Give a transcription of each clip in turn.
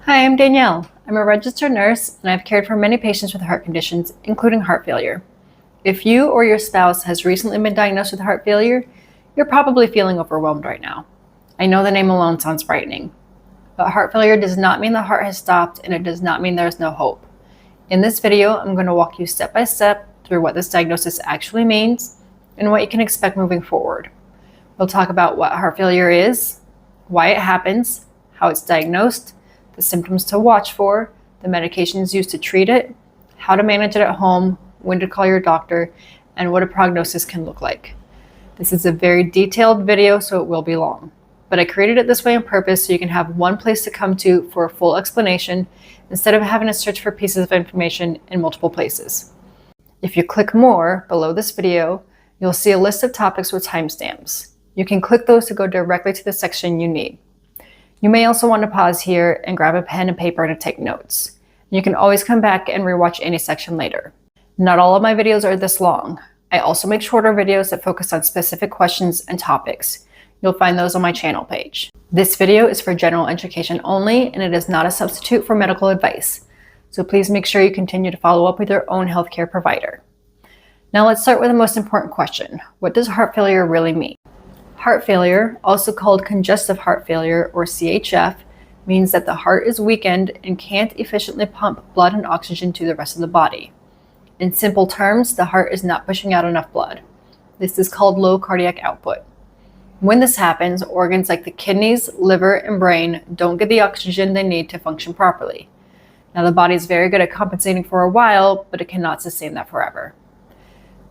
Hi, I'm Danielle. I'm a registered nurse and I've cared for many patients with heart conditions, including heart failure. If you or your spouse has recently been diagnosed with heart failure, you're probably feeling overwhelmed right now. I know the name alone sounds frightening, but heart failure does not mean the heart has stopped and it does not mean there's no hope. In this video, I'm going to walk you step by step through what this diagnosis actually means and what you can expect moving forward. We'll talk about what heart failure is, why it happens, how it's diagnosed, the symptoms to watch for, the medications used to treat it, how to manage it at home, when to call your doctor, and what a prognosis can look like. This is a very detailed video, so it will be long. But I created it this way on purpose so you can have one place to come to for a full explanation instead of having to search for pieces of information in multiple places. If you click more below this video, you'll see a list of topics with timestamps. You can click those to go directly to the section you need. You may also want to pause here and grab a pen and paper to take notes. You can always come back and rewatch any section later. Not all of my videos are this long. I also make shorter videos that focus on specific questions and topics. You'll find those on my channel page. This video is for general education only, and it is not a substitute for medical advice. So please make sure you continue to follow up with your own healthcare provider. Now let's start with the most important question. What does heart failure really mean? Heart failure, also called congestive heart failure or CHF, means that the heart is weakened and can't efficiently pump blood and oxygen to the rest of the body. In simple terms, the heart is not pushing out enough blood. This is called low cardiac output. When this happens, organs like the kidneys, liver, and brain don't get the oxygen they need to function properly. Now, the body is very good at compensating for a while, but it cannot sustain that forever.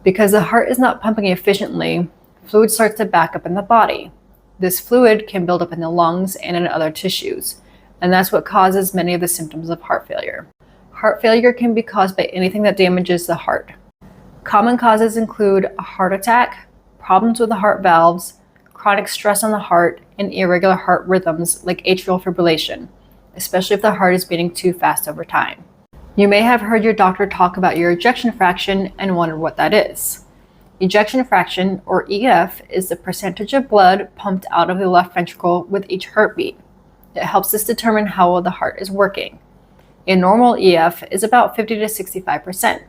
Because the heart is not pumping efficiently, fluid starts to back up in the body. This fluid can build up in the lungs and in other tissues, and that's what causes many of the symptoms of heart failure. Heart failure can be caused by anything that damages the heart. Common causes include a heart attack, problems with the heart valves, chronic stress on the heart, and irregular heart rhythms like atrial fibrillation, especially if the heart is beating too fast over time. You may have heard your doctor talk about your ejection fraction and wondered what that is. Ejection fraction, or EF, is the percentage of blood pumped out of the left ventricle with each heartbeat. It helps us determine how well the heart is working. A normal EF is about 50 to 65%.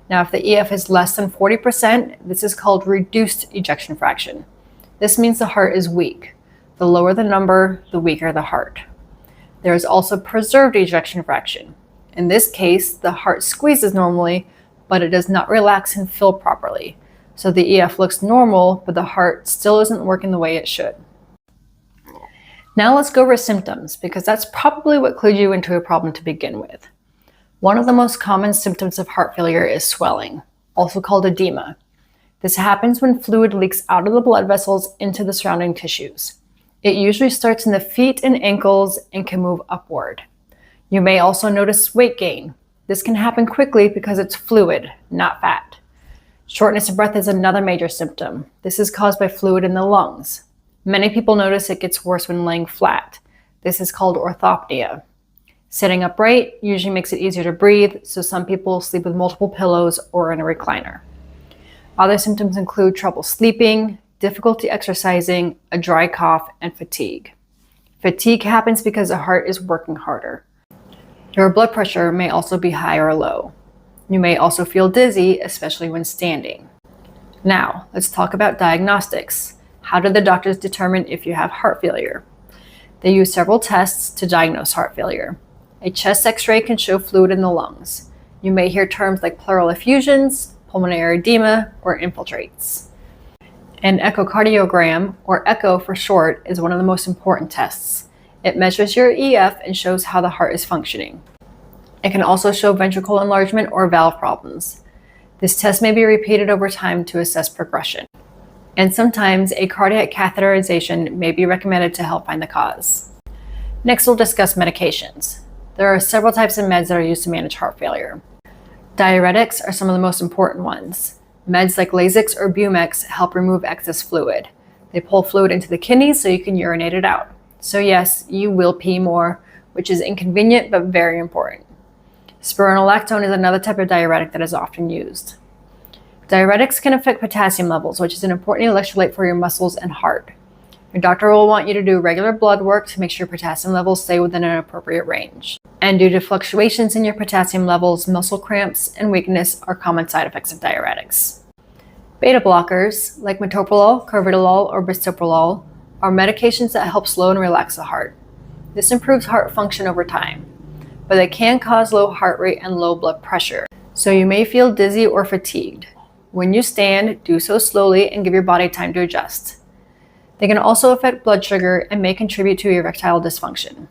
Now, if the EF is less than 40%, this is called reduced ejection fraction. This means the heart is weak. The lower the number, the weaker the heart. There is also preserved ejection fraction. In this case, the heart squeezes normally, but it does not relax and fill properly. So the EF looks normal, but the heart still isn't working the way it should. Now let's go over symptoms, because that's probably what clued you into a problem to begin with. One of the most common symptoms of heart failure is swelling, also called edema. This happens when fluid leaks out of the blood vessels into the surrounding tissues. It usually starts in the feet and ankles and can move upward. You may also notice weight gain. This can happen quickly because it's fluid, not fat. Shortness of breath is another major symptom. This is caused by fluid in the lungs. Many people notice it gets worse when laying flat. This is called orthopnea. Sitting upright usually makes it easier to breathe, so some people sleep with multiple pillows or in a recliner. Other symptoms include trouble sleeping, difficulty exercising, a dry cough, and fatigue. Fatigue happens because the heart is working harder. Your blood pressure may also be high or low. You may also feel dizzy, especially when standing. Now, let's talk about diagnostics. How do the doctors determine if you have heart failure? They use several tests to diagnose heart failure. A chest X-ray can show fluid in the lungs. You may hear terms like pleural effusions, pulmonary edema, or infiltrates. An echocardiogram, or echo for short, is one of the most important tests. It measures your EF and shows how the heart is functioning. It can also show ventricle enlargement or valve problems. This test may be repeated over time to assess progression. And sometimes a cardiac catheterization may be recommended to help find the cause. Next, we'll discuss medications. There are several types of meds that are used to manage heart failure. Diuretics are some of the most important ones. Meds like Lasix or Bumex help remove excess fluid. They pull fluid into the kidneys so you can urinate it out. So yes, you will pee more, which is inconvenient but very important. Spironolactone is another type of diuretic that is often used. Diuretics can affect potassium levels, which is an important electrolyte for your muscles and heart. Your doctor will want you to do regular blood work to make sure potassium levels stay within an appropriate range. And due to fluctuations in your potassium levels, muscle cramps and weakness are common side effects of diuretics. Beta blockers, like metoprolol, carvedilol, or bisoprolol, are medications that help slow and relax the heart. This improves heart function over time, but they can cause low heart rate and low blood pressure, so you may feel dizzy or fatigued. When you stand, do so slowly and give your body time to adjust. They can also affect blood sugar and may contribute to erectile dysfunction.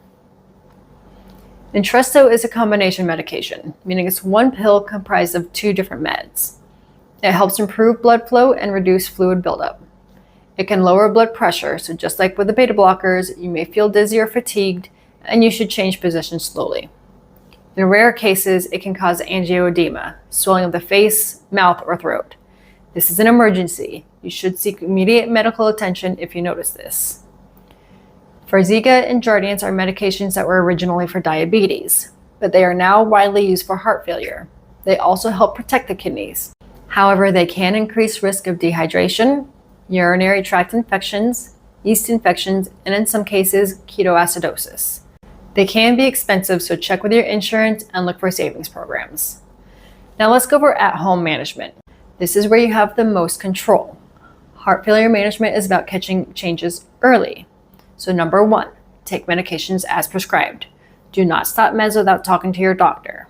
Entresto is a combination medication, meaning it's one pill comprised of 2 different meds. It helps improve blood flow and reduce fluid buildup. It can lower blood pressure, so just like with the beta blockers, you may feel dizzy or fatigued, and you should change position slowly. In rare cases, it can cause angioedema, swelling of the face, mouth, or throat. This is an emergency. You should seek immediate medical attention if you notice this. Farxiga and Jardiance are medications that were originally for diabetes, but they are now widely used for heart failure. They also help protect the kidneys. However, they can increase risk of dehydration, urinary tract infections, yeast infections, and in some cases, ketoacidosis. They can be expensive, so check with your insurance and look for savings programs. Now let's go over at-home management. This is where you have the most control. Heart failure management is about catching changes early. So number 1, take medications as prescribed. Do not stop meds without talking to your doctor.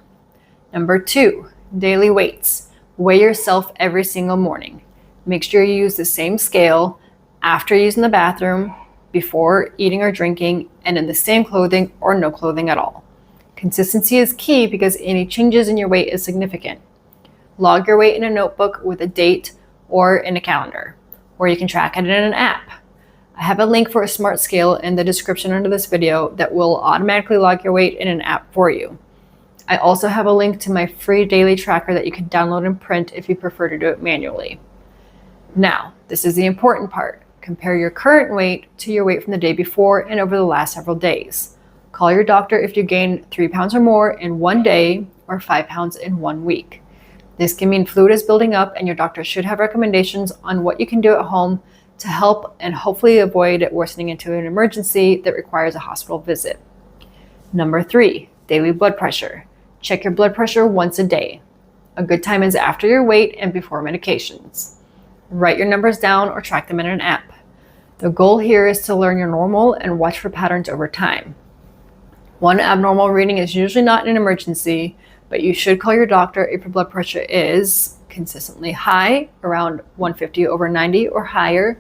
Number 2, daily weights. Weigh yourself every single morning. Make sure you use the same scale after using the bathroom, before eating or drinking, and in the same clothing or no clothing at all. Consistency is key because any changes in your weight is significant. Log your weight in a notebook with a date or in a calendar, or you can track it in an app. I have a link for a smart scale in the description under this video that will automatically log your weight in an app for you. I also have a link to my free daily tracker that you can download and print if you prefer to do it manually. Now, this is the important part. Compare your current weight to your weight from the day before and over the last several days. Call your doctor if you gain 3 pounds or more in 1 day or 5 pounds in 1 week. This can mean fluid is building up, and your doctor should have recommendations on what you can do at home to help and hopefully avoid it worsening into an emergency that requires a hospital visit. Number 3, daily blood pressure. Check your blood pressure once a day. A good time is after your weight and before medications. Write your numbers down or track them in an app. The goal here is to learn your normal and watch for patterns over time. One abnormal reading is usually not an emergency, but you should call your doctor if your blood pressure is consistently high, around 150/90 or higher,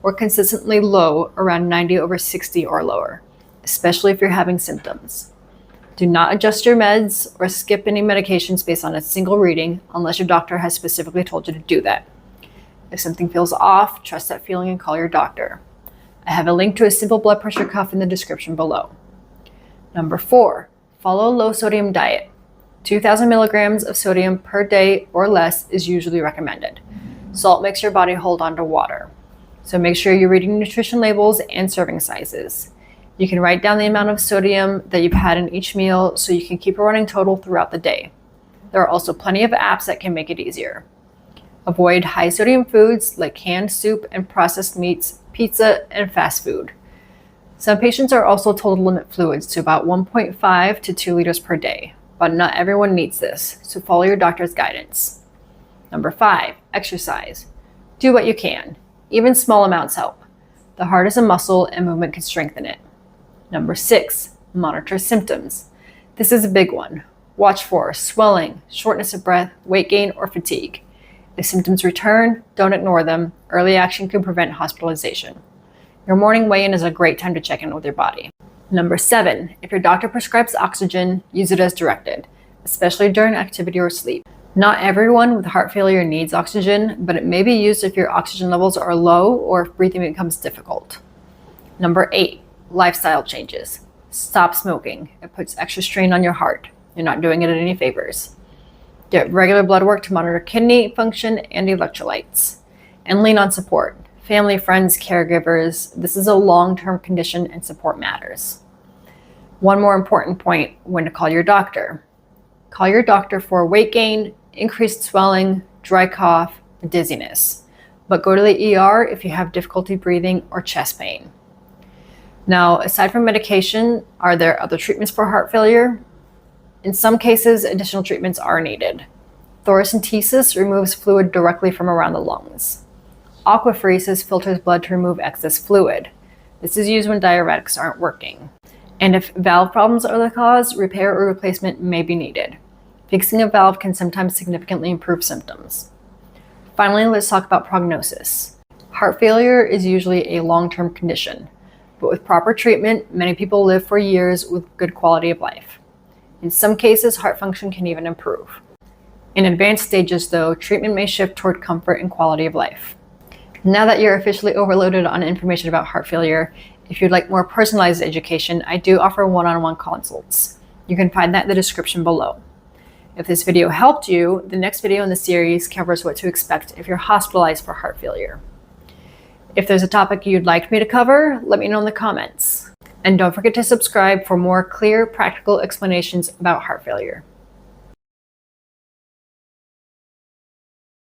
or consistently low, around 90/60 or lower, especially if you're having symptoms. Do not adjust your meds or skip any medications based on a single reading unless your doctor has specifically told you to do that. If something feels off, trust that feeling and call your doctor. I have a link to a simple blood pressure cuff in the description below. Number 4, follow a low sodium diet. 2,000 milligrams of sodium per day or less is usually recommended. Salt makes your body hold on to water. So make sure you're reading nutrition labels and serving sizes. You can write down the amount of sodium that you've had in each meal so you can keep a running total throughout the day. There are also plenty of apps that can make it easier. Avoid high sodium foods like canned soup and processed meats, pizza, and fast food. Some patients are also told to limit fluids to about 1.5 to 2 liters per day, but not everyone needs this, so follow your doctor's guidance. Number 5, exercise. Do what you can. Even small amounts help. The heart is a muscle and movement can strengthen it. Number 6, monitor symptoms. This is a big one. Watch for swelling, shortness of breath, weight gain, or fatigue. If symptoms return, don't ignore them. Early action can prevent hospitalization. Your morning weigh-in is a great time to check in with your body. Number 7, if your doctor prescribes oxygen, use it as directed, especially during activity or sleep. Not everyone with heart failure needs oxygen, but it may be used if your oxygen levels are low or if breathing becomes difficult. Number 8, lifestyle changes. Stop smoking. It puts extra strain on your heart. You're not doing it any favors. Get regular blood work to monitor kidney function and electrolytes. And lean on support. Family, friends, caregivers. This is a long-term condition and support matters. One more important point: when to call your doctor. Call your doctor for weight gain, increased swelling, dry cough, dizziness. But go to the ER if you have difficulty breathing or chest pain. Now, aside from medication, are there other treatments for heart failure? In some cases, additional treatments are needed. Thoracentesis removes fluid directly from around the lungs. Aquapheresis filters blood to remove excess fluid. This is used when diuretics aren't working. And if valve problems are the cause, repair or replacement may be needed. Fixing a valve can sometimes significantly improve symptoms. Finally, let's talk about prognosis. Heart failure is usually a long-term condition, but with proper treatment, many people live for years with good quality of life. In some cases, heart function can even improve. In advanced stages, though, treatment may shift toward comfort and quality of life. Now that you're officially overloaded on information about heart failure, if you'd like more personalized education, I do offer one-on-one consults. You can find that in the description below. If this video helped you, the next video in the series covers what to expect if you're hospitalized for heart failure. If there's a topic you'd like me to cover, let me know in the comments. And don't forget to subscribe for more clear, practical explanations about heart failure.